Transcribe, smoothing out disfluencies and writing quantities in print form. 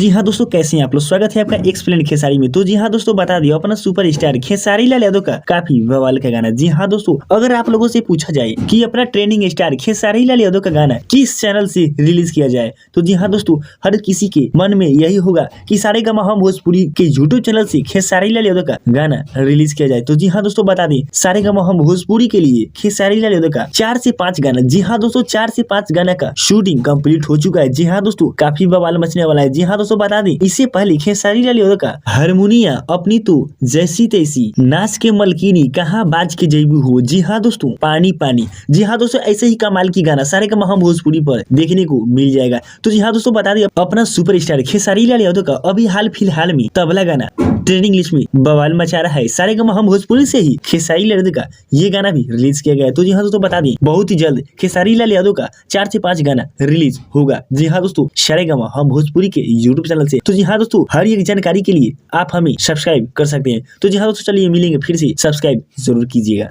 जी हाँ दोस्तों, कैसे हैं आप लोग। स्वागत है आपका एक्सप्लेन खेसारी में। तो जी हाँ दोस्तों, बता दिया अपना सुपर स्टार खेसारी लाल यादव का काफी बवाल का गाना। जी हाँ दोस्तों, अगर आप लोगों से पूछा जाए कि अपना ट्रेंडिंग स्टार खेसारी लाल यादव का गाना किस चैनल से रिलीज किया जाए, तो जी हाँ दोस्तों, हर किसी के मन में यही होगा कि सारेगामा भोजपुरी के यूट्यूब चैनल से खेसारी लाल यादव का गाना रिलीज किया जाए। तो जी हाँ दोस्तों, बता दें सारेगामा भोजपुरी के लिए खेसारी लाल यादव का 4 से 5 गाना, जी हाँ दोस्तों 4 से 5 गाना का शूटिंग कंप्लीट हो चुका है। जी हाँ दोस्तों, काफी बवाल मचने वाला है। जी हाँ दोस्तों, बता दें इससे पहले खेसारी लाल यादव का हारमोनिया अपनी तो जैसी तैसी, नाच के मलकीनी, कहाँ बाज के जैबू हो, जी हाँ दोस्तों पानी पानी। जी हाँ दोस्तों, ऐसे ही कमाल की गाना सारेगामा भोजपुरी पर देखने को मिल जाएगा। तो जी हाँ दोस्तों, बता दें अपना सुपरस्टार खेसारी लाल यादव का अभी हाल फिलहाल में तबला गाना ट्रेंडिंग लिस्ट में बवाल मचा रहा है। सारेगामा भोजपुरी से ही खेसारी लाल यादव का ये गाना भी रिलीज किया गया है। तो जी हाँ दोस्तों, बता दें बहुत ही जल्द खेसारी लाल यादव का 4 से 5 गाना रिलीज होगा। जी हाँ दोस्तों, सारेगामा भोजपुरी के यूट्यूब चैनल से। तो जी हाँ दोस्तों, हर एक जानकारी के लिए आप हमें सब्सक्राइब कर सकते हैं। तो जी हाँ दोस्तों, चलिए मिलेंगे फिर से, सब्सक्राइब जरूर कीजिएगा।